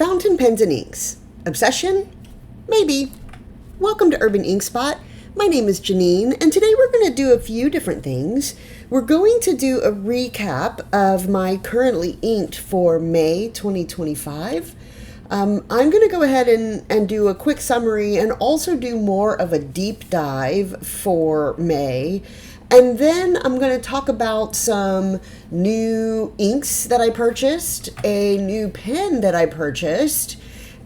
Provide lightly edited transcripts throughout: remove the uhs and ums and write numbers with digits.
Fountain pens and inks. Obsession? Maybe. Welcome to Urban Ink Spot. My name is Janine, and today we're going to do a few different things. We're going to do a recap of my currently inked for May 2025. I'm going to go ahead and do a quick summary and also do more of a deep dive for May. And then I'm going to talk about some new inks that I purchased, a new pen that I purchased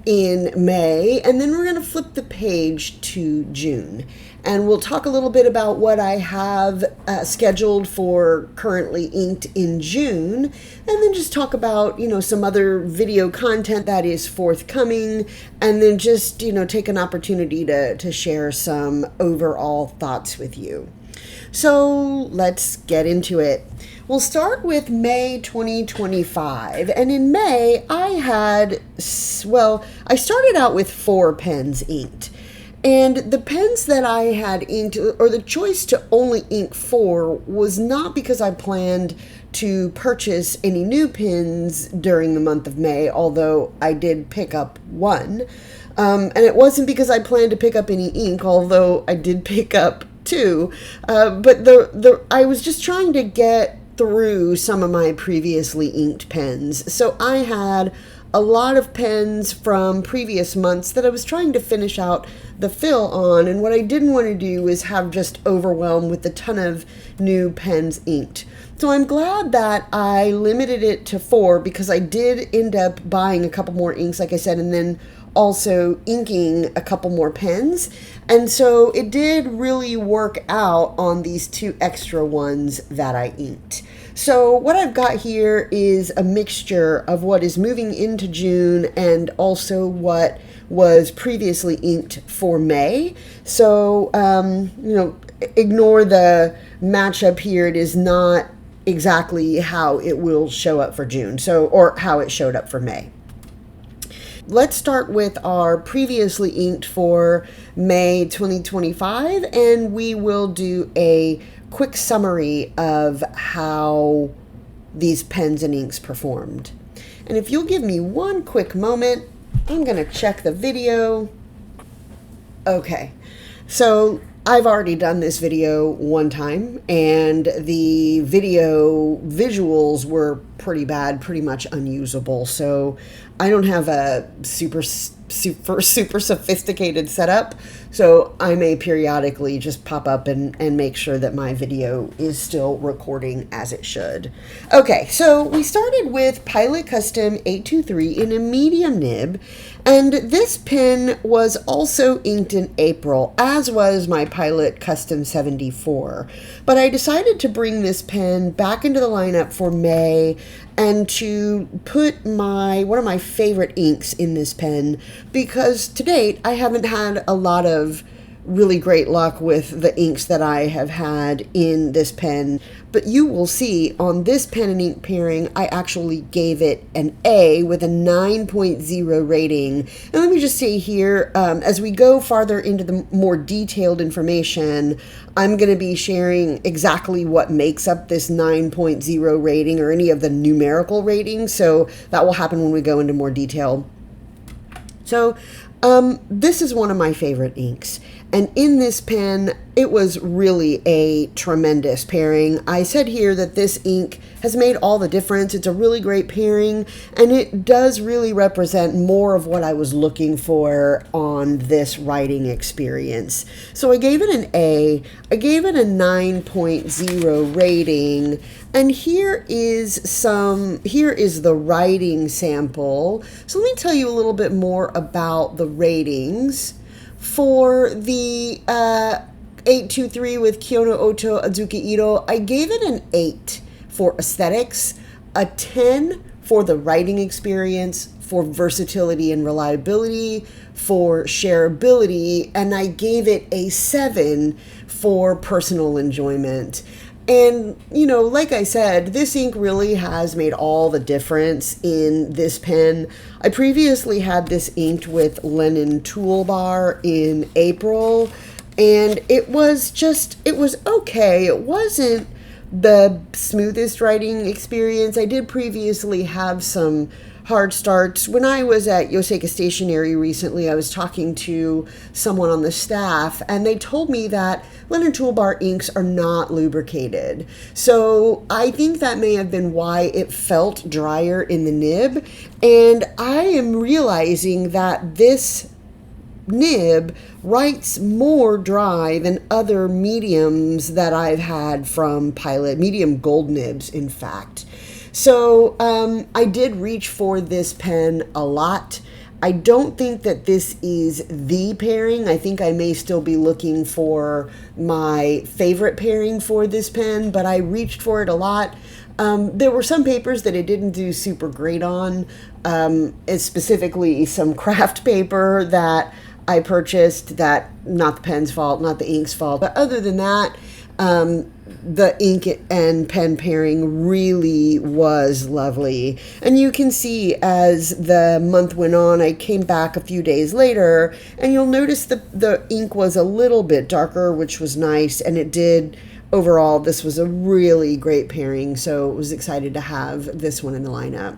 in May, and then we're going to flip the page to June. And we'll talk a little bit about what I have scheduled for currently inked in June, and then just talk about, some other video content that is forthcoming, and then just, take an opportunity to share some overall thoughts with you. So let's get into it. We'll start with May 2025. And in May, I started out with 4 pens inked. And the pens that I had inked, or the choice to only ink 4, was not because I planned to purchase any new pens during the month of May, although I did pick up 1. And it wasn't because I planned to pick up any ink, although I did pick up 2. But I was just trying to get through some of my previously inked pens. So I had a lot of pens from previous months that I was trying to finish out the fill on, and what I didn't want to do is have just overwhelmed with a ton of new pens inked. So I'm glad that I limited it to 4 because I did end up buying a couple more inks, like I said, and then also inking a couple more pens. And so it did really work out on these 2 extra ones that I inked. So what I've got here is a mixture of what is moving into June and also what was previously inked for May. So, ignore the matchup here. It is not exactly how it will show up for June, or how it showed up for May. Let's start with our previously inked for May 2025, and we will do a quick summary of how these pens and inks performed. And if you'll give me one quick moment, I'm going to check the video. Okay, so I've already done this video one time, and the video visuals were pretty bad, pretty much unusable. So I don't have a super sophisticated setup, so I may periodically just pop up and make sure that my video is still recording as it should. Okay, so we started with Pilot Custom 823 in a medium nib, and this pen was also inked in April, as was my Pilot Custom 74. But I decided to bring this pen back into the lineup for May and to put one of my favorite inks in this pen, because to date I haven't had a lot of really great luck with the inks that I have had in this pen. But you will see on this pen and ink pairing, I actually gave it an A with a 9.0 rating. And let me just say here, as we go farther into the more detailed information, I'm going to be sharing exactly what makes up this 9.0 rating or any of the numerical ratings. So that will happen when we go into more detail. So this is one of my favorite inks. And in this pen, it was really a tremendous pairing. I said here that this ink has made all the difference. It's a really great pairing, and it does really represent more of what I was looking for on this writing experience. So I gave it an A. I gave it a 9.0 rating, and here is the writing sample. So let me tell you a little bit more about the ratings. For the 823 with Kyono Outtro Adzukiiro, I gave it an 8 for aesthetics, a 10 for the writing experience, for versatility and reliability, for shareability, and I gave it a 7 for personal enjoyment. And, like I said, this ink really has made all the difference in this pen. I previously had this inked with Lennon Toolbar in April, and it was okay. It wasn't the smoothest writing experience. I did previously have some hard starts. When I was at Yoseka Stationery recently, I was talking to someone on the staff, and they told me that Linen Toolbar inks are not lubricated. So I think that may have been why it felt drier in the nib. And I am realizing that this nib writes more dry than other mediums that I've had from Pilot, medium gold nibs, in fact. So I did reach for this pen a lot. I don't think that this is the pairing. I think I may still be looking for my favorite pairing for this pen, but I reached for it a lot. There were some papers that it didn't do super great on, specifically some craft paper that I purchased, that not the pen's fault, not the ink's fault. But other than that, the ink and pen pairing really was lovely. And you can see as the month went on, I came back a few days later, and you'll notice the ink was a little bit darker, which was nice. And it did, overall, this was a really great pairing. So I was excited to have this one in the lineup.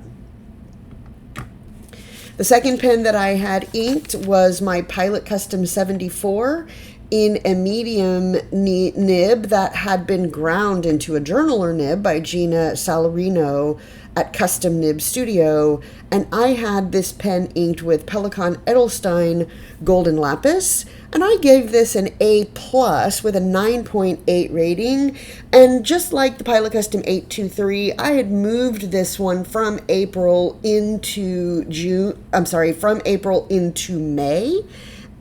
The second pen that I had inked was my Pilot Custom 74 in a medium nib that had been ground into a journaler nib by Gina Salarino at Custom Nib Studio. And I had this pen inked with Pelikan Edelstein Golden Lapis. And I gave this an A+ with a 9.8 rating. And just like the Pilot Custom 823, I had moved this one from April into May.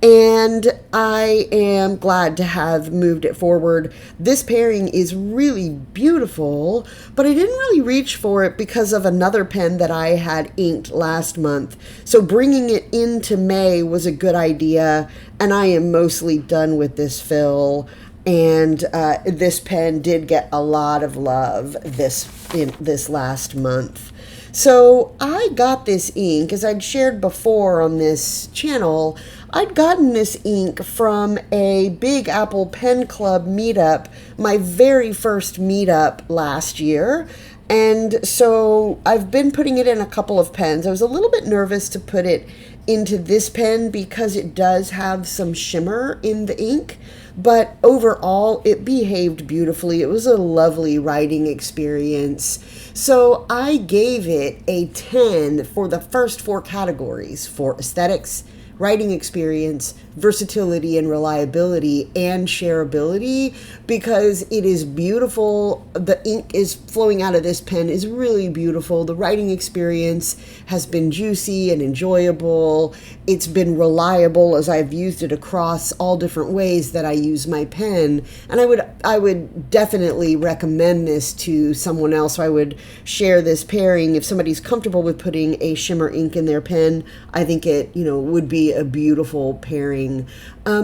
And I am glad to have moved it forward. This pairing is really beautiful, but I didn't really reach for it because of another pen that I had inked last month. So bringing it into May was a good idea, and I am mostly done with this fill. And this pen did get a lot of love this last month. So I got this ink, as I'd shared before on this channel. I'd gotten this ink from a Big Apple Pen Club meetup, my very first meetup last year. And so I've been putting it in a couple of pens. I was a little bit nervous to put it into this pen because it does have some shimmer in the ink, but overall it behaved beautifully. It was a lovely writing experience. So I gave it a 10 for the first 4 categories: for aesthetics, writing experience, versatility and reliability, and shareability, because it is beautiful. The ink is flowing out of this pen is really beautiful. The writing experience has been juicy and enjoyable. It's been reliable as I've used it across all different ways that I use my pen. And I would definitely recommend this to someone else. So I would share this pairing. If somebody's comfortable with putting a shimmer ink in their pen, I think it, would be a beautiful pairing.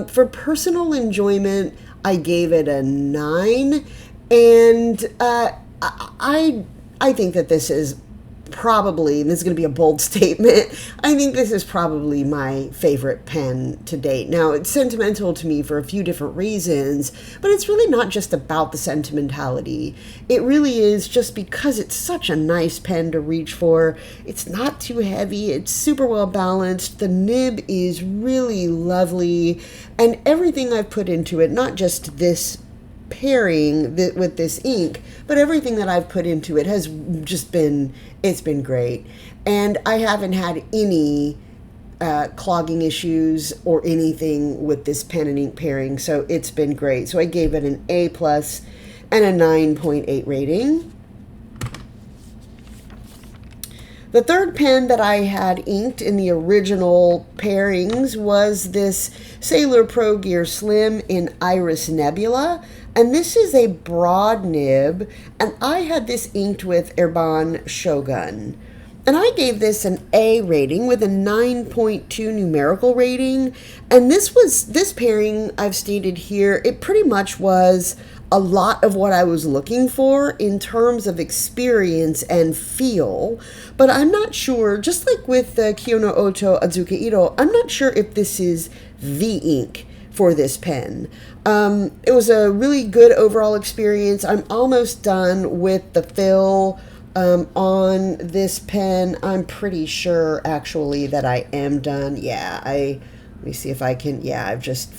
For personal enjoyment, I gave it a 9, and I think that this is probably, and this is going to be a bold statement, I think this is probably my favorite pen to date. Now, it's sentimental to me for a few different reasons, but it's really not just about the sentimentality. It really is just because it's such a nice pen to reach for. It's not too heavy. It's super well balanced. The nib is really lovely, and everything I've put into it, not just this pairing with this ink, but everything that I've put into it has just been, it's been great. And I haven't had any clogging issues or anything with this pen and ink pairing, so it's been great. So I gave it an A+ and a 9.8 rating. The third pen that I had inked in the original pairings was this Sailor Pro Gear Slim in Iris Nebula. And this is a broad nib, and I had this inked with Herbin Shogun. And I gave this an A rating with a 9.2 numerical rating. And this pairing I've stated here, it pretty much was a lot of what I was looking for in terms of experience and feel. But I'm not sure, just like with the Kiyono Outtro Adzukiiro, I'm not sure if this is the ink for this pen. It was a really good overall experience. I'm almost done with the fill on this pen. I'm pretty sure actually that I am done. Yeah, let me see if I can. Yeah, I've just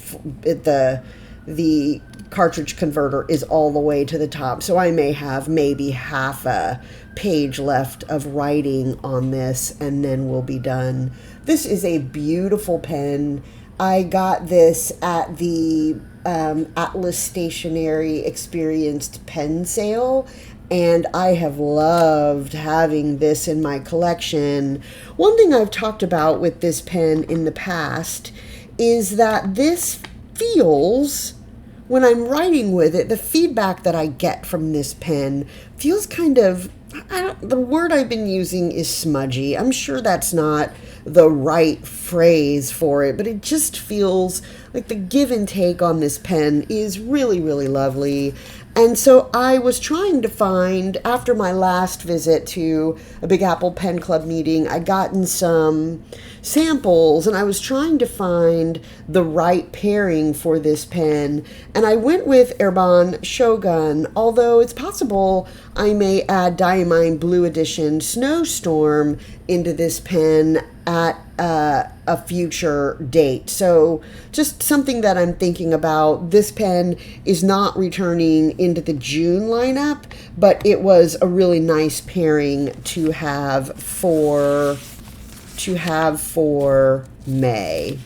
the cartridge converter is all the way to the top, so I may have maybe half a page left of writing on this, and then we'll be done. This is a beautiful pen. I got this at the Atlas Stationery Experienced Pen Sale, and I have loved having this in my collection. One thing I've talked about with this pen in the past is that this feels, when I'm writing with it, the feedback that I get from this pen feels kind of, the word I've been using is smudgy. I'm sure that's not the right phrase for it, but it just feels like the give and take on this pen is really, really lovely. And so I was trying to find, after my last visit to a Big Apple Pen Club meeting, I'd gotten some samples, and I was trying to find the right pairing for this pen. And I went with Herbin Shogun, although it's possible I may add Diamine Blue Edition Snowstorm into this pen at a future date. So just something that I'm thinking about. This pen is not returning into the June lineup, but it was a really nice pairing to have for May.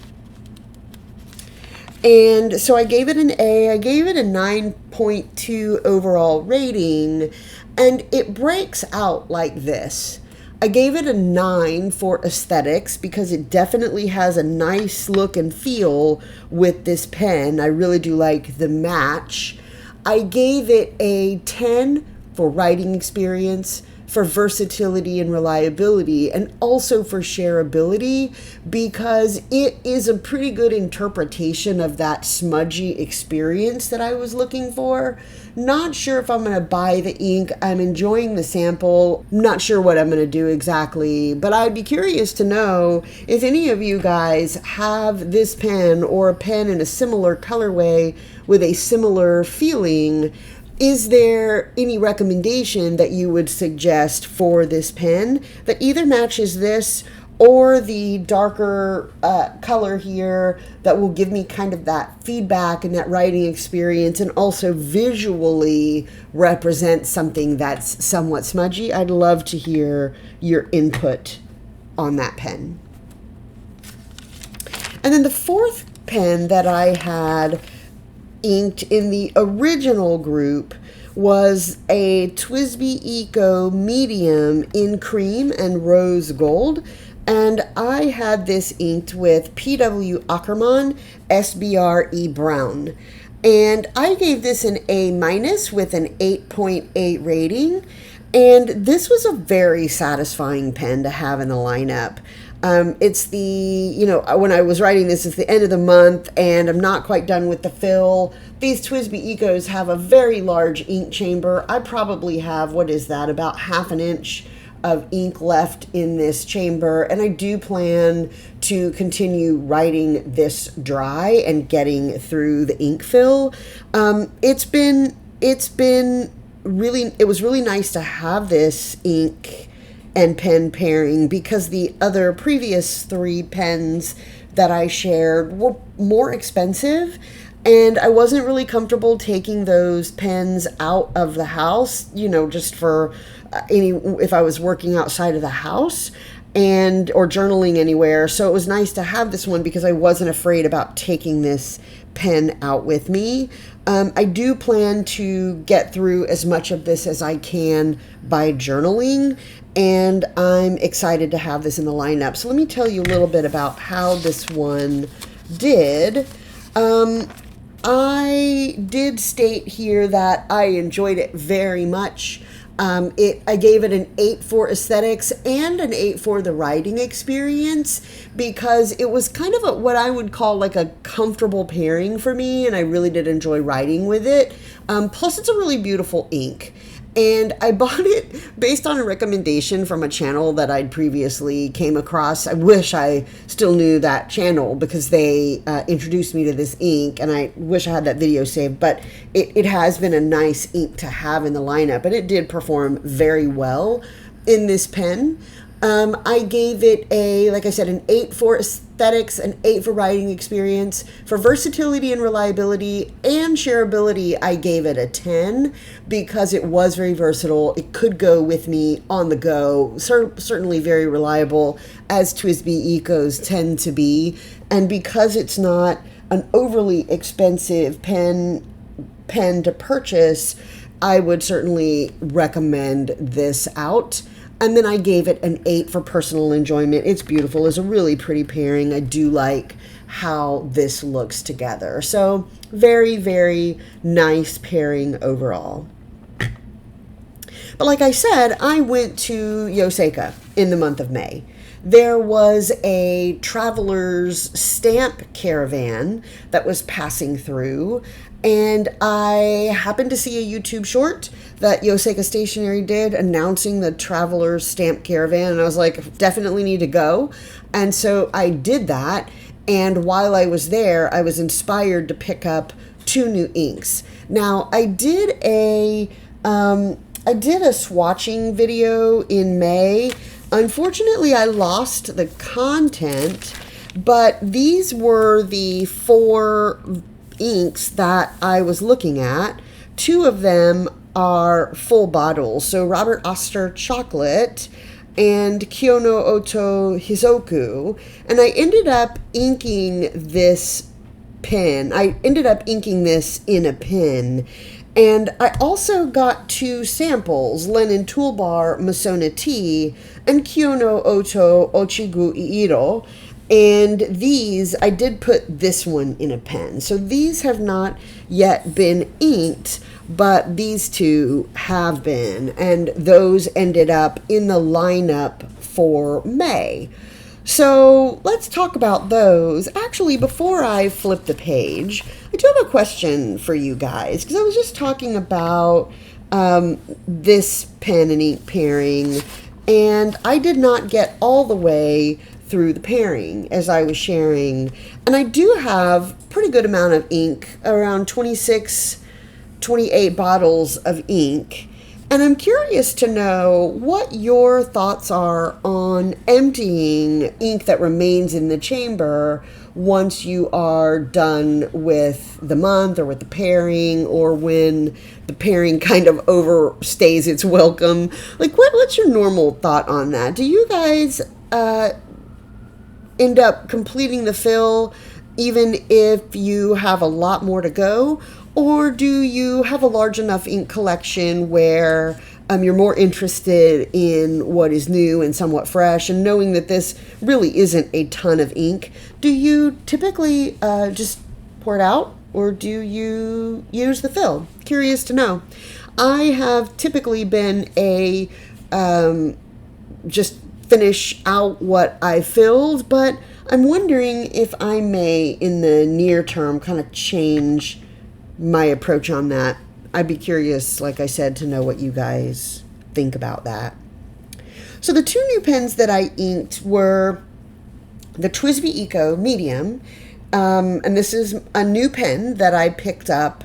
And so I gave it an A. I gave it a 9.2 overall rating, and it breaks out like this. I gave it a 9 for aesthetics because it definitely has a nice look and feel with this pen. I really do like the match. I gave it a 10 for writing experience, for versatility and reliability, and also for shareability, because it is a pretty good interpretation of that smudgy experience that I was looking for. Not sure if I'm going to buy the ink. I'm enjoying the sample. Not sure what I'm going to do exactly, but I'd be curious to know if any of you guys have this pen or a pen in a similar colorway with a similar feeling. Is there any recommendation that you would suggest for this pen that either matches this or the darker color here that will give me kind of that feedback and that writing experience, and also visually represent something that's somewhat smudgy? I'd love to hear your input on that pen. And then the fourth pen that I had inked in the original group was a TWSBI Eco Medium in cream and rose gold, and I had this inked with PW Akkerman SBRE brown, and I gave this an A- with an 8.8 rating, and this was a very satisfying pen to have in the lineup. It's when I was writing this, it's the end of the month, and I'm not quite done with the fill. These TWSBI Ecos have a very large ink chamber. I probably have, about half an inch of ink left in this chamber, and I do plan to continue writing this dry and getting through the ink fill. It was really nice to have this ink and pen pairing, because the other previous 3 pens that I shared were more expensive, and I wasn't really comfortable taking those pens out of the house, just for if I was working outside of the house or journaling anywhere. So it was nice to have this one because I wasn't afraid about taking this pen out with me. I do plan to get through as much of this as I can by journaling, and I'm excited to have this in the lineup. So let me tell you a little bit about how this one did. I did state here that I enjoyed it very much. I gave it an 8 for aesthetics and an 8 for the writing experience, because it was kind of what I would call like a comfortable pairing for me, and I really did enjoy writing with it. Plus, it's a really beautiful ink. And I bought it based on a recommendation from a channel that I'd previously came across. I wish I still knew that channel because they introduced me to this ink, and I wish I had that video saved. But it has been a nice ink to have in the lineup, and it did perform very well in this pen. I gave it like I said, an 8 for aesthetics, an 8 for writing experience. For versatility and reliability and shareability, I gave it a 10 because it was very versatile. It could go with me on the go. Certainly very reliable, as TWSBI Ecos tend to be. And because it's not an overly expensive pen to purchase, I would certainly recommend this out. And then I gave it an 8 for personal enjoyment. It's beautiful. It's a really pretty pairing. I do like how this looks together. So very, very nice pairing overall. But like I said, I went to Osaka in the month of May. There was a traveler's stamp caravan that was passing through, and I happened to see a YouTube short that Osaka Stationery did announcing the traveler's stamp caravan, and I was like, definitely need to go. And so I did that, and while I was there, I was inspired to pick up 2 new inks. Now, I did a swatching video in May. Unfortunately, I lost the content, but these were the 4 inks that I was looking at. 2 of them are full bottles. So Robert Oster Chocolate and Kyono Outtro Hisoku. And I ended up inking this pen. I ended up inking this in a pen. And I also got 2 samples, Lenin Toolbar Masona Tea and Kyono Outtro Ochigu Iiro. And these, I did put this one in a pen. So these have not yet been inked, but these 2 have been. And those ended up in the lineup for May. So let's talk about those. Actually, before I flip the page, I do have a question for you guys, because I was just talking about this pen and ink pairing, and I did not get all the way through the pairing as I was sharing. And I do have pretty good amount of ink, around 26, 28 bottles of ink. And I'm curious to know what your thoughts are on emptying ink that remains in the chamber once you are done with the month or with the pairing, or when the pairing kind of overstays its welcome. Like, what's your normal thought on that? Do you guys end up completing the fill even if you have a lot more to go? Or do you have a large enough ink collection where you're more interested in what is new and somewhat fresh, and knowing that this really isn't a ton of ink, do you typically just pour it out, or do you use the fill? Curious to know. I have typically been a just finish out what I filled, but I'm wondering if I may, in the near term, kind of change my approach on that. I'd be curious, like I said, to know what you guys think about that. So the 2 new pens that I inked were the TWSBI Eco Medium, and this is a new pen that I picked up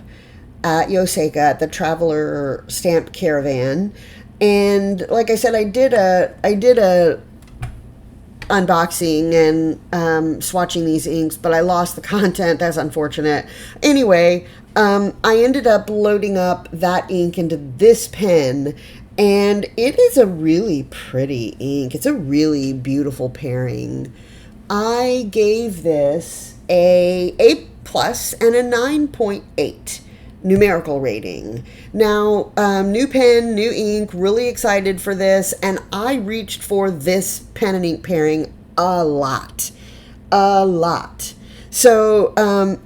at Osaka at the Traveler Stamp Caravan. And like I said, I did a unboxing and swatching these inks, but I lost the content. That's unfortunate. Anyway, I ended up loading up that ink into this pen, and it is a really pretty ink. It's a really beautiful pairing. I gave this a A+ and a 9.8 numerical rating. Now, new pen, new ink, really excited for this, and I reached for this pen and ink pairing a lot. So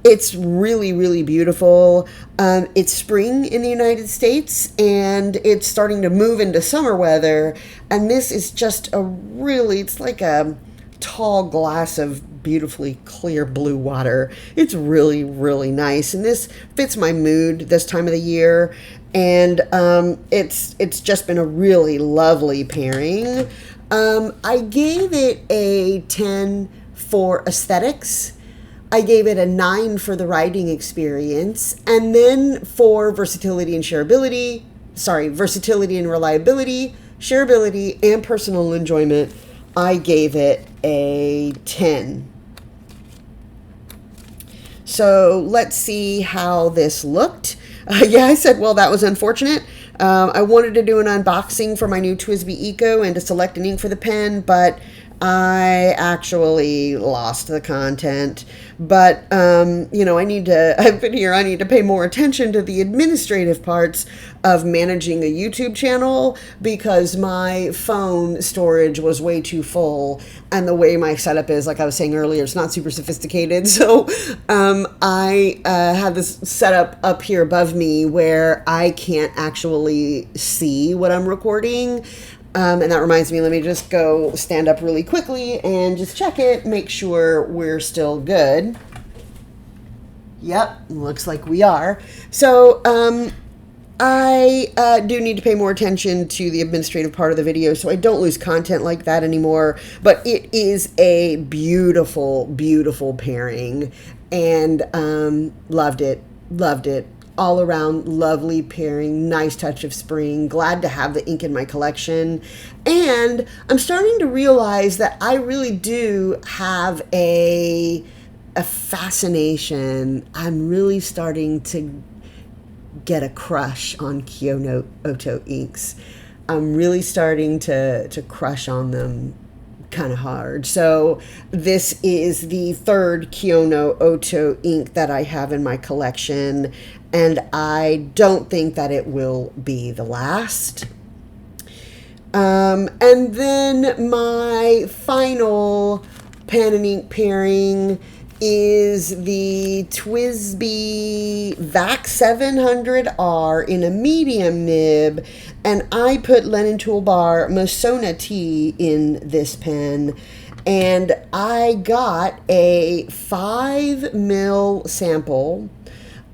it's really, really beautiful. It's spring in the United States, and it's starting to move into summer weather, and this is just it's like a tall glass of beautifully clear blue water. It's really, really nice, and this fits my mood this time of the year. And it's just been a really lovely pairing. I gave it a 10 for aesthetics. I gave it a 9 for the writing experience. And then for versatility and reliability, shareability, and personal enjoyment, I gave it a 10. So let's see how this looked. Yeah, I said, well, that was unfortunate. I wanted to do an unboxing for my new TWSBI Eco and to select an ink for the pen, but I actually lost the content. But, you know, I need to pay more attention to the administrative parts of managing a YouTube channel because my phone storage was way too full. And the way my setup is, like I was saying earlier, it's not super sophisticated. So I have this setup up here above me where I can't actually see what I'm recording. And that reminds me, let me just go stand up really quickly and just check it, make sure we're still good. Yep, looks like we are. So I do need to pay more attention to the administrative part of the video so I don't lose content like that anymore. But it is a beautiful, beautiful pairing, and loved it. All around lovely pairing, nice touch of spring, glad to have the ink in my collection. And I'm starting to realize that I really do have a fascination. I'm really starting to get a crush on Outtro inks. I'm really starting to crush on them kind of hard. So this is the third Outtro ink that I have in my collection, and I don't think that it will be the last. And then my final pen and ink pairing is the TWSBI Vac 700R in a medium nib, and I put Linen Toolbar Mosona T in this pen, and I got a 5 mil sample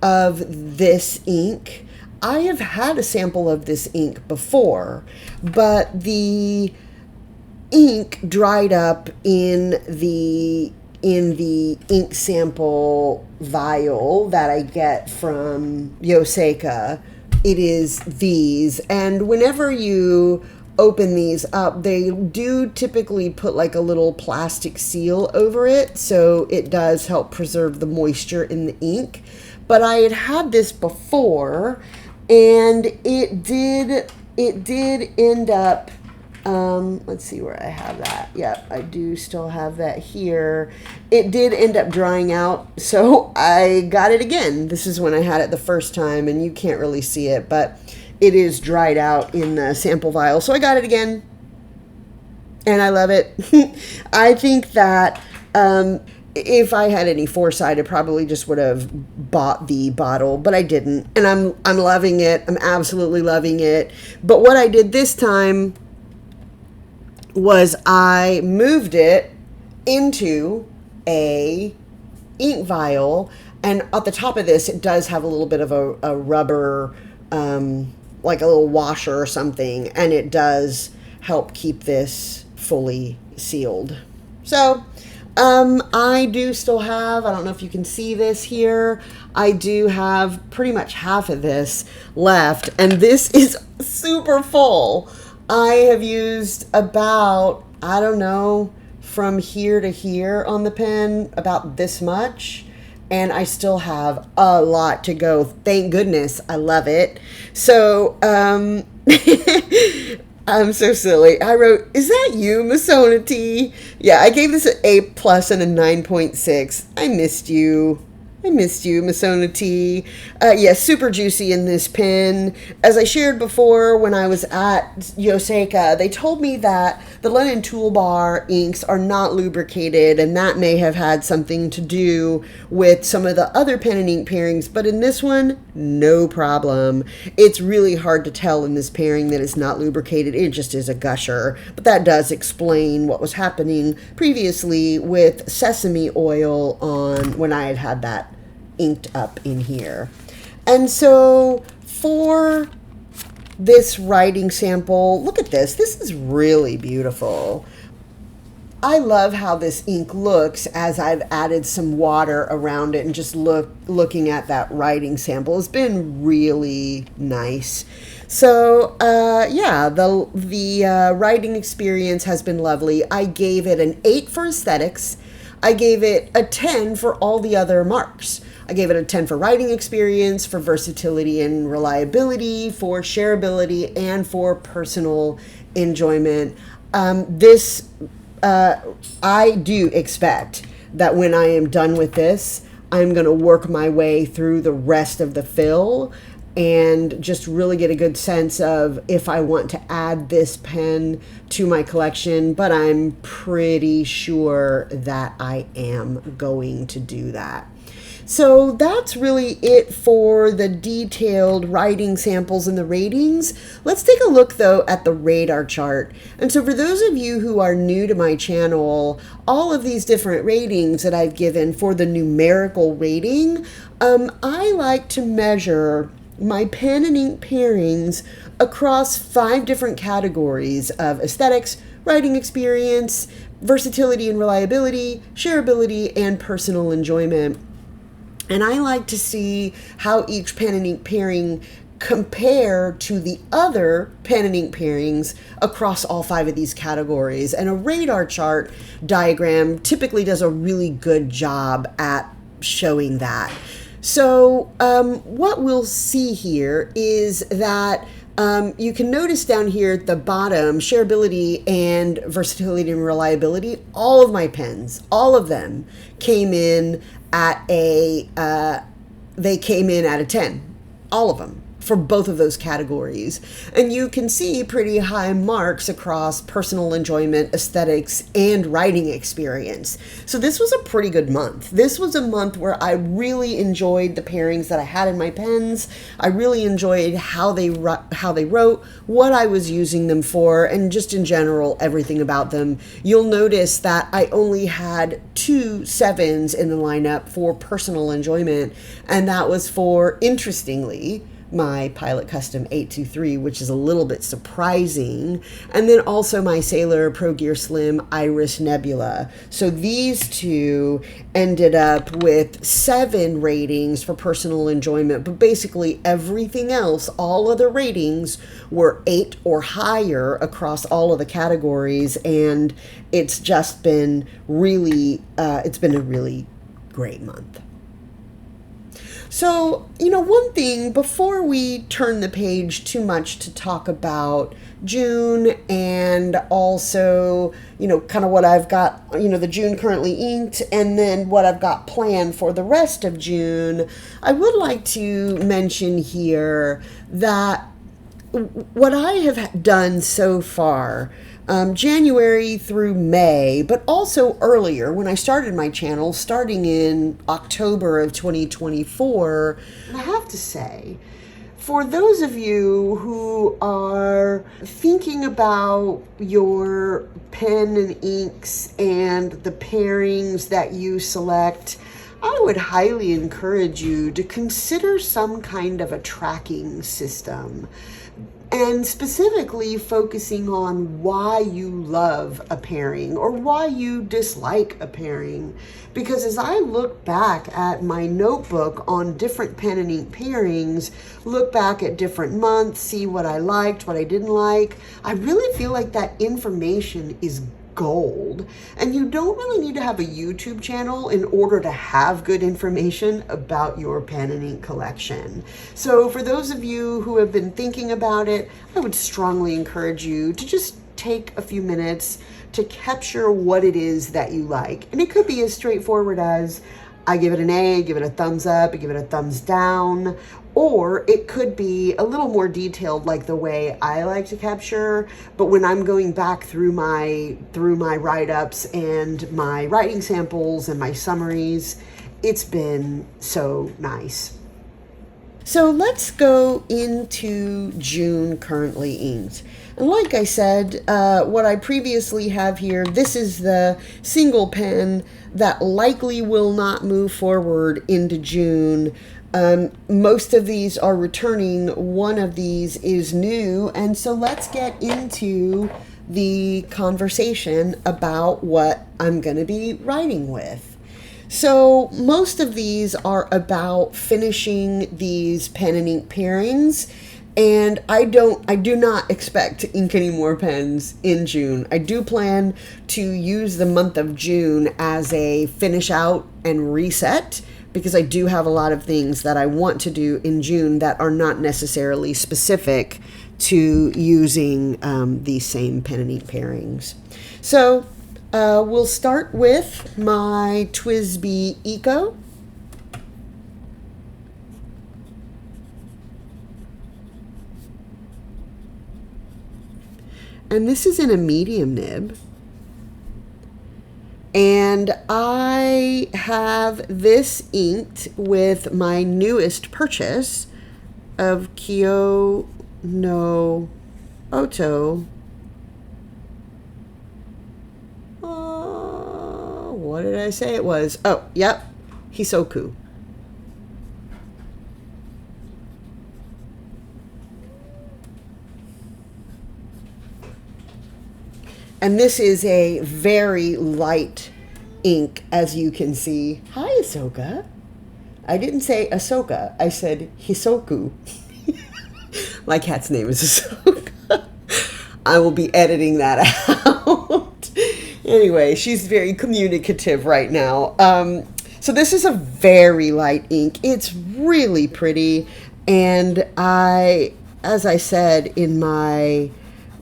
of this ink. I have had a sample of this ink before, but the ink dried up in the ink sample vial that I get from Yoseka. It is these, and whenever you open these up, they do typically put like a little plastic seal over it, so it does help preserve the moisture in the ink. But I had this before, and it did end up, let's see where I have that. Yep, I do still have that here. It did end up drying out, so I got it again. This is when I had it the first time, and you can't really see it, but it is dried out in the sample vial. So I got it again, and I love it. I think that if I had any foresight, I probably just would have bought the bottle, but I didn't. And I'm loving it. I'm absolutely loving it. But what I did this time was I moved it into a ink vial, and at the top of this, it does have a little bit of a rubber, like a little washer or something, and it does help keep this fully sealed. So I do still have, I don't know if you can see this here, I do have pretty much half of this left, and this is super full. I have used about, I don't know, from here to here on the pen, about this much, and I still have a lot to go. Thank goodness. I love it. So, I'm so silly. I wrote, "Is that you, Mosona T?" Yeah, I gave this an A+ and a 9.6. I missed you. I missed you, Mosona T. Yeah, super juicy in this pen. As I shared before, when I was at Yoseka, they told me that the Linen Toolbar inks are not lubricated, and that may have had something to do with some of the other pen and ink pairings, but in this one, no problem. It's really hard to tell in this pairing that it's not lubricated. It just is a gusher, but that does explain what was happening previously with sesame oil on when I had that inked up in here. And so for this writing sample, look at this. This is really beautiful. I love how this ink looks as I've added some water around it and just looking at that writing sample. It's been really nice. So yeah, the writing experience has been lovely. I gave it an 8 for aesthetics. I gave it a 10 for all the other marks. I gave it a 10 for writing experience, for versatility and reliability, for shareability, and for personal enjoyment. I do expect that when I am done with this, I'm going to work my way through the rest of the fill and just really get a good sense of if I want to add this pen to my collection, but I'm pretty sure that I am going to do that. So that's really it for the detailed writing samples and the ratings. Let's take a look though at the radar chart. And so for those of you who are new to my channel, all of these different ratings that I've given for the numerical rating, I like to measure my pen and ink pairings across 5 different categories of aesthetics, writing experience, versatility and reliability, shareability, and personal enjoyment. And I like to see how each pen and ink pairing compare to the other pen and ink pairings across all 5 of these categories. And a radar chart diagram typically does a really good job at showing that. So what we'll see here is that you can notice down here at the bottom, shareability and versatility and reliability, all of my pens, all of them came in at a 10, all of them, for both of those categories. And you can see pretty high marks across personal enjoyment, aesthetics, and writing experience. So this was a pretty good month. This was a month where I really enjoyed the pairings that I had in my pens. I really enjoyed how they wrote, what I was using them for, and just in general, everything about them. You'll notice that I only had 2 7s in the lineup for personal enjoyment, and that was for, interestingly, my Pilot Custom 823, which is a little bit surprising, and then also my Sailor Pro Gear Slim Iris Nebula. So these 2 ended up with 7 ratings for personal enjoyment, but basically everything else, all other ratings, were 8 or higher across all of the categories, and it's just been really, it's been a really great month. So, one thing before we turn the page too much to talk about June and also, kind of what I've got, the June currently inked and then what I've got planned for the rest of June, I would like to mention here that what I have done so far, January through May, but also earlier when I started my channel, starting in October of 2024, I have to say, for those of you who are thinking about your pen and inks and the pairings that you select, I would highly encourage you to consider some kind of a tracking system, and specifically focusing on why you love a pairing or why you dislike a pairing. Because as I look back at my notebook on different pen and ink pairings, look back at different months, see what I liked, what I didn't like, I really feel like that information is gold. And you don't really need to have a YouTube channel in order to have good information about your pen and ink collection. So for those of you who have been thinking about it, I would strongly encourage you to just take a few minutes to capture what it is that you like. And it could be as straightforward as I give it an A, give it a thumbs up, I give it a thumbs down, or it could be a little more detailed like the way I like to capture, but when I'm going back through my write-ups and my writing samples and my summaries, it's been so nice. So let's go into June currently inked. And like I said, what I previously have here, this is the single pen that likely will not move forward into June. Most of these are returning. One of these is new. And so let's get into the conversation about what I'm going to be writing with. So most of these are about finishing these pen and ink pairings. And I do not expect to ink any more pens in June. I do plan to use the month of June as a finish out and reset, because I do have a lot of things that I want to do in June that are not necessarily specific to using these same pen and ink pairings. So we'll start with my TWSBI Eco. And this is in a medium nib. And I have this inked with my newest purchase of Kyo no Outtro. What did I say it was? Oh, yep, Hisoku. And this is a very light ink, as you can see. Hi, Ahsoka. I didn't say Ahsoka. I said Hisoku. My cat's name is Ahsoka. I will be editing that out. Anyway, she's very communicative right now. So this is a very light ink. It's really pretty. And as I said in my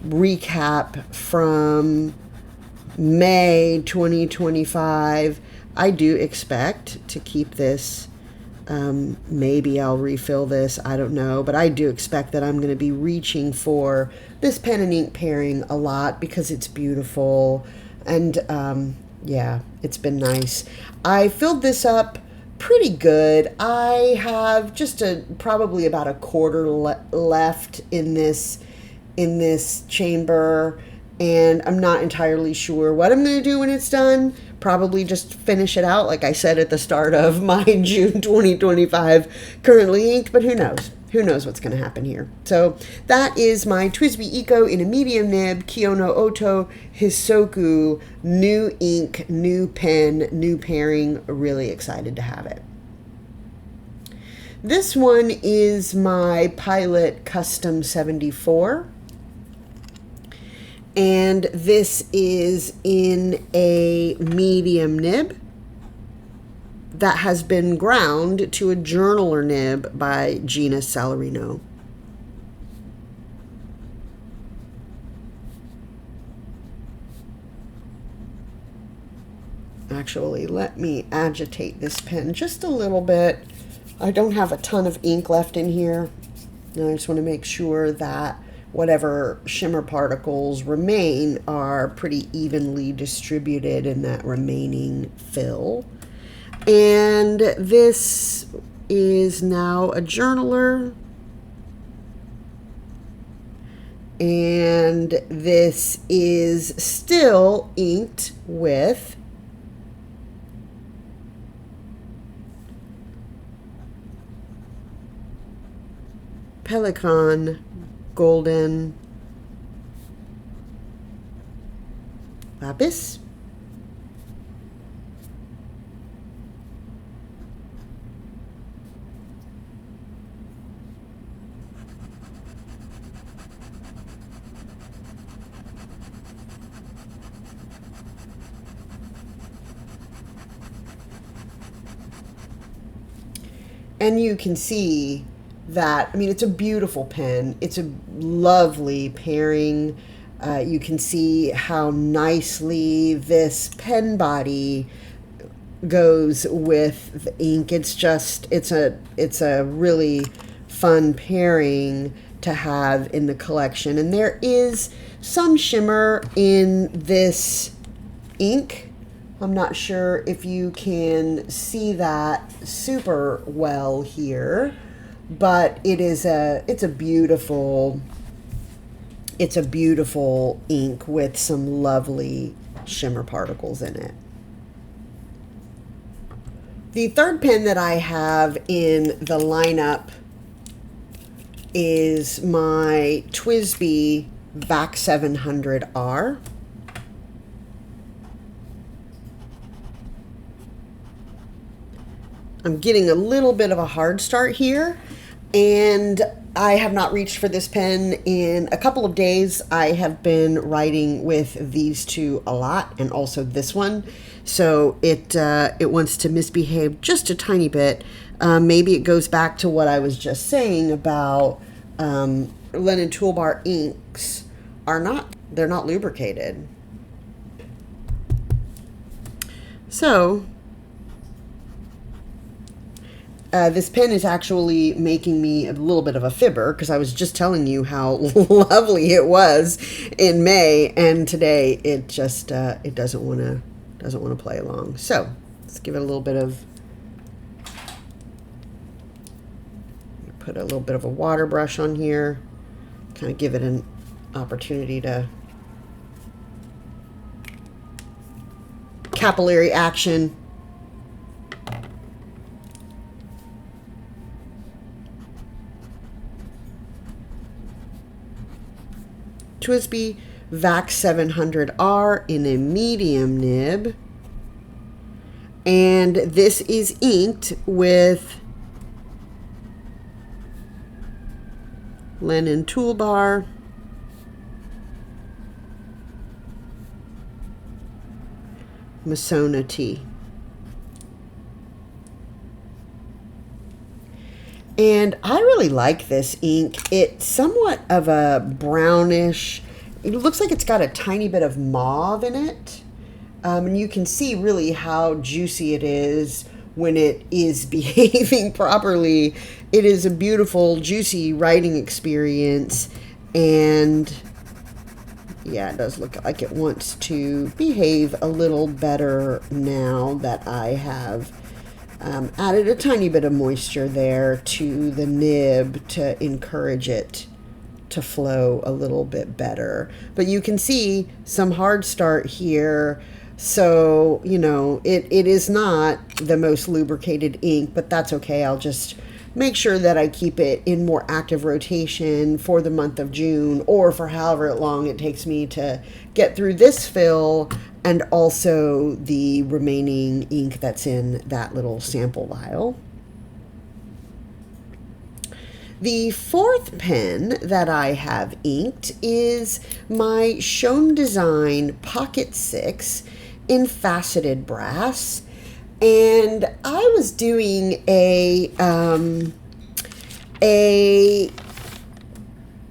recap from May 2025, I do expect to keep this. Maybe I'll refill this, I don't know, but I do expect that I'm going to be reaching for this pen and ink pairing a lot because it's beautiful. And yeah, it's been nice. I filled this up pretty good. I have just probably about a quarter left in this chamber, and I'm not entirely sure what I'm going to do when it's done. Probably just finish it out like I said at the start of my June 2025 currently inked, but who knows? Who knows what's going to happen here. So that is my TWSBI Eco in a medium nib, Kyo no Outtro Hisoku, new ink, new pen, new pairing. Really excited to have it. This one is my Pilot Custom 74. And this is in a medium nib that has been ground to a journaler nib by Gina Salarino. Actually, let me agitate this pen just a little bit. I don't have a ton of ink left in here. And I just want to make sure that whatever shimmer particles remain are pretty evenly distributed in that remaining fill. And this is now a journaler. And this is still inked with Pelikan Golden Lapis. And you can see that, I mean, it's a beautiful pen. It's a lovely pairing. You can see how nicely this pen body goes with the ink. It's just, it's a really fun pairing to have in the collection. And there is some shimmer in this ink. I'm not sure if you can see that super well here, but it's a beautiful ink with some lovely shimmer particles in it. The third pen that I have in the lineup is my TWSBI Vac 700R. I'm getting a little bit of a hard start here, and I have not reached for this pen in a couple of days. I have been writing with these two a lot, and also this one, so it wants to misbehave just a tiny bit. Maybe it goes back to what I was just saying about linen toolbar inks they're not lubricated. So this pen is actually making me a little bit of a fibber, because I was just telling you how lovely it was in May, and today it just it doesn't want to play along. So let's give it a little bit of, put a little bit of a water brush on here, kind of give it an opportunity to capillary action. TWSBI Vac 700R in a medium nib, and this is inked with linen toolbar, Masona tea. And I really like this ink. It's somewhat of a brownish, it looks like it's got a tiny bit of mauve in it. And you can see really how juicy it is when it is behaving properly. It is a beautiful, juicy writing experience. And yeah, it does look like it wants to behave a little better now that I have added a tiny bit of moisture there to the nib to encourage it to flow a little bit better. But you can see some hard start here. So, you know, it is not the most lubricated ink, but that's okay. I'll just make sure that I keep it in more active rotation for the month of June, or for however long it takes me to get through this fill and also the remaining ink that's in that little sample vial. The fourth pen that I have inked is my Shogun Design Pocket 6 in faceted brass. And I was doing a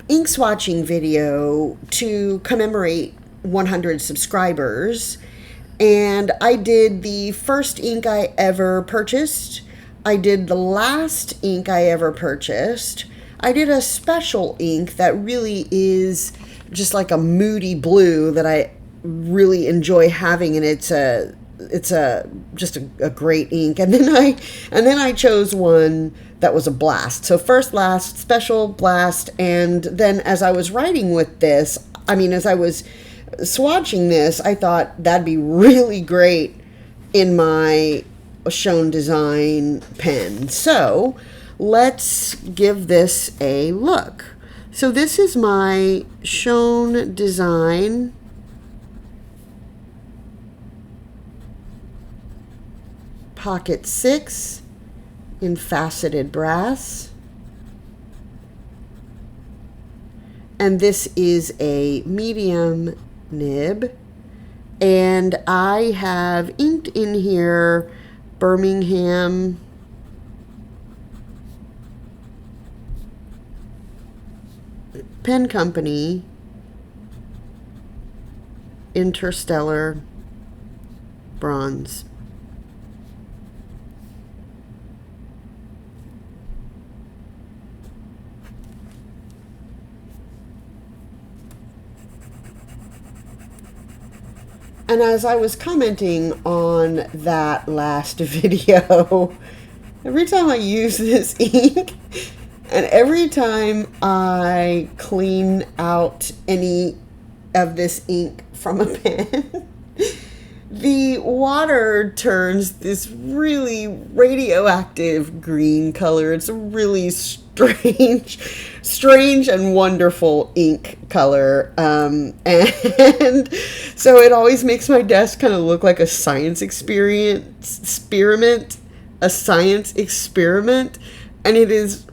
ink swatching video to commemorate 100 subscribers, and I did the first ink I ever purchased. I did the last ink I ever purchased. I did a special ink that really is just like a moody blue that I really enjoy having, and it's just a great ink. And then I chose one that was a blast. So first, last, special, blast. And then as I was writing with this, as I was swatching this, I thought that'd be really great in my Shogun Design pen. So let's give this a look. So this is my Shogun Design Pocket 6 in faceted brass. And this is a medium nib. And I have inked in here Birmingham Pen Company Interstellar Bronze. And as I was commenting on that last video, every time I use this ink and every time I clean out any of this ink from a pen, the water turns this really radioactive green color. It's a really strange and wonderful ink color. And so it always makes my desk kind of look like a science experiment, and it is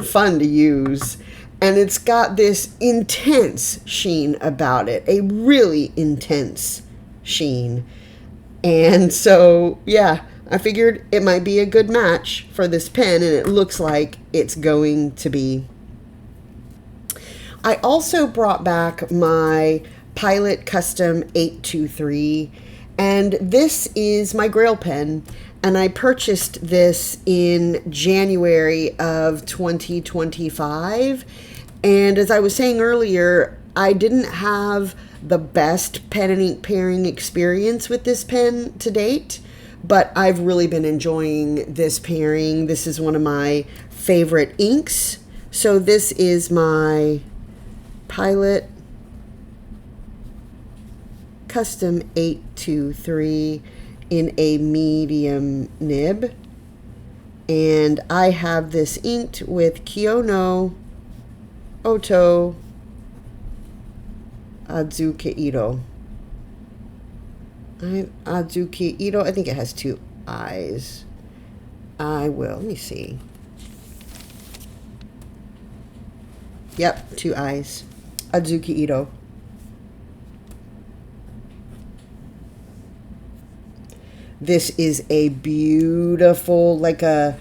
fun to use. And it's got this intense sheen about it, a really intense sheen. And so, yeah, I figured it might be a good match for this pen, and it looks like it's going to be. I also brought back my Pilot Custom 823, and this is my Grail pen, and I purchased this in January of 2025. And as I was saying earlier, I didn't have the best pen and ink pairing experience with this pen to date, but I've really been enjoying this pairing. This is one of my favorite inks. So this is my Pilot Custom 823 in a medium nib. And I have this inked with Kyono Outtro Adzukiiro. Adzukiiro, I think it has two eyes. Let me see. Yep, two eyes. Adzukiiro. This is a beautiful, like a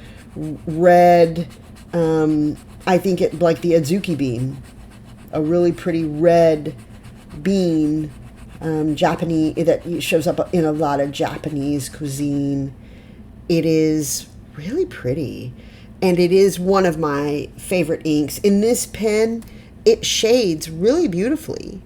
red, I think it like the Adzuki bean, a really pretty red bean, Japanese, that shows up in a lot of Japanese cuisine. It is really pretty, and it is one of my favorite inks. In this pen, it shades really beautifully,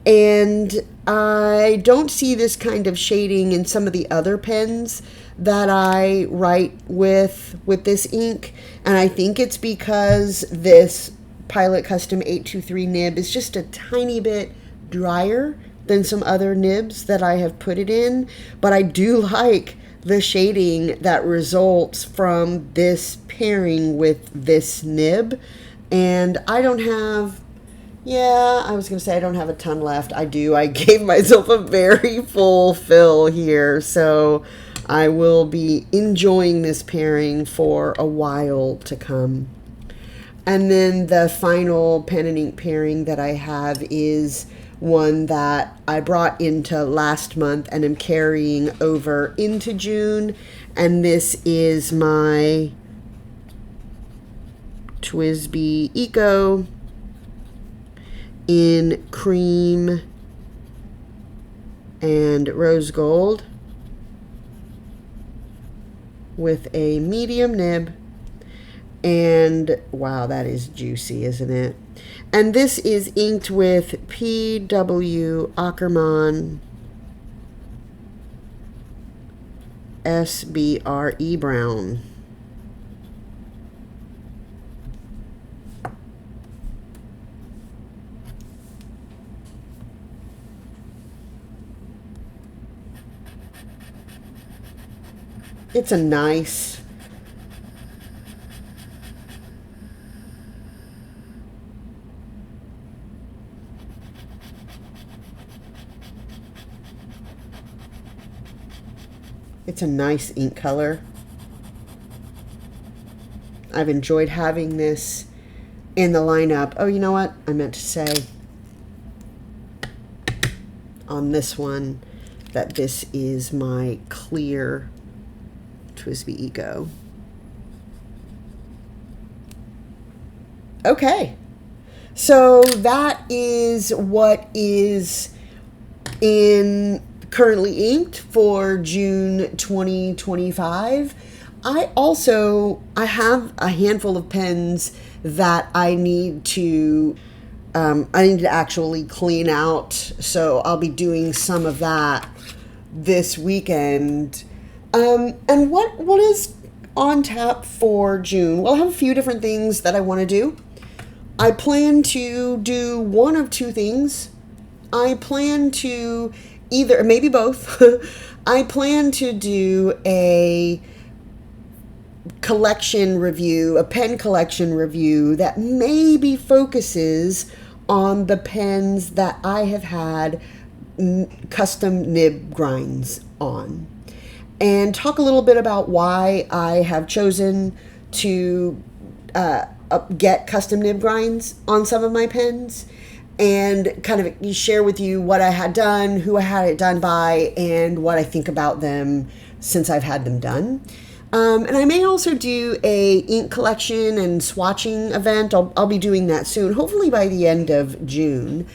and I don't see this kind of shading in some of the other pens that I write with this ink, and I think it's because this Pilot Custom 823 nib is just a tiny bit drier than some other nibs that I have put it in, but I do like the shading that results from this pairing with this nib. And I don't have, I was going to say I don't have a ton left. I do. I gave myself a very full fill here, so I will be enjoying this pairing for a while to come. And then the final pen and ink pairing that I have is one that I brought into last month and am carrying over into June. And this is my TWSBI Eco in cream and rose gold with a medium nib. And wow, that is juicy, isn't it? And this is inked with PW Akkerman SBRE brown. It's a nice ink color. I've enjoyed having this in the lineup. Oh, you know what? I meant to say on this one that this is my clear TWSBI Eco. Okay, so that is what is currently inked for June 2025. I have a handful of pens that I need to actually clean out, so I'll be doing some of that this weekend. And what is on tap for June? Well, I have a few different things that I want to do. I plan to do one of two things. I plan to either, maybe both. I plan to do a collection review, a pen collection review that maybe focuses on the pens that I have had custom nib grinds on, and talk a little bit about why I have chosen to get custom nib grinds on some of my pens, and kind of share with you what I had done, who I had it done by, and what I think about them since I've had them done. And I may also do a ink collection and swatching event. I'll be doing that soon, hopefully by the end of June.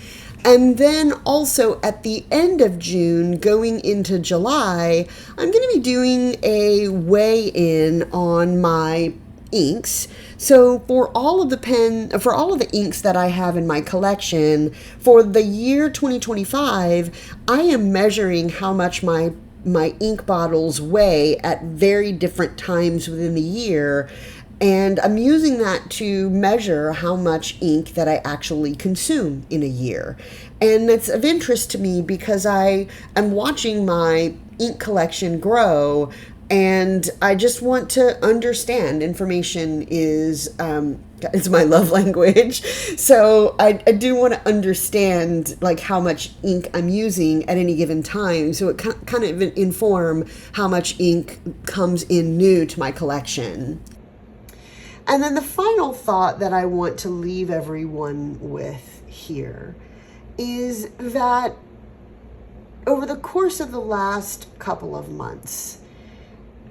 And then also at the end of June, going into July, I'm going to be doing a weigh-in on my inks. So for all of the inks that I have in my collection for the year 2025, I am measuring how much my ink bottles weigh at very different times within the year, and I'm using that to measure how much ink that I actually consume in a year. And that's of interest to me because I am watching my ink collection grow, and I just want to understand. Information is it's my love language, so I do want to understand like how much ink I'm using at any given time, so it kind of inform how much ink comes in new to my collection. And then the final thought that I want to leave everyone with here is that over the course of the last couple of months,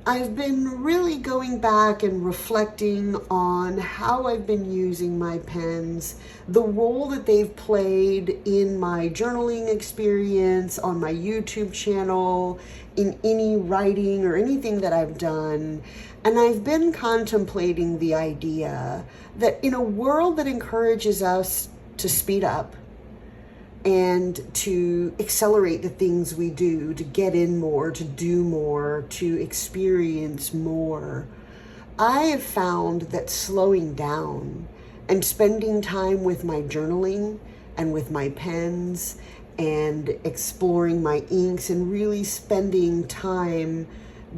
I've been really going back and reflecting on how I've been using my pens, the role that they've played in my journaling experience, on my YouTube channel, in any writing or anything that I've done. And I've been contemplating the idea that in a world that encourages us to speed up and to accelerate the things we do, to get in more, to do more, to experience more, I have found that slowing down and spending time with my journaling and with my pens and exploring my inks and really spending time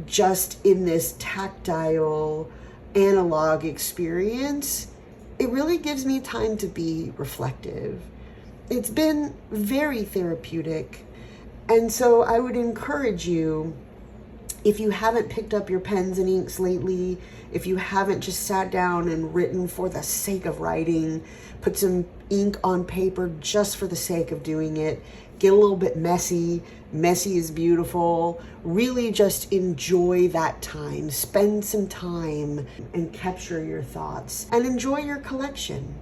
just in this tactile analog experience, it really gives me time to be reflective. It's been very therapeutic. And so I would encourage you, if you haven't picked up your pens and inks lately, if you haven't just sat down and written for the sake of writing, put some ink on paper just for the sake of doing it, get a little bit messy. Messy is beautiful. Really just enjoy that time. Spend some time and capture your thoughts and enjoy your collection.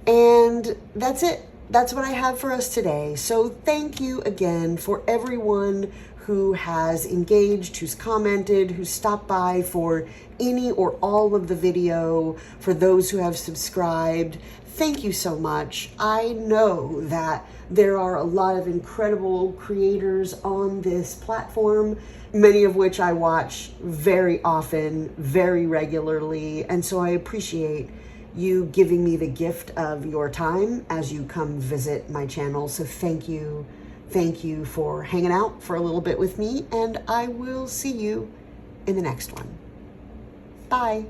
And that's it. That's what I have for us today. So thank you again for everyone who has engaged, who's commented, who's stopped by for any or all of the video, for those who have subscribed. Thank you so much. I know that there are a lot of incredible creators on this platform, many of which I watch very often, very regularly, and so I appreciate you giving me the gift of your time as you come visit my channel. So thank you. Thank you for hanging out for a little bit with me, and I will see you in the next one. Bye.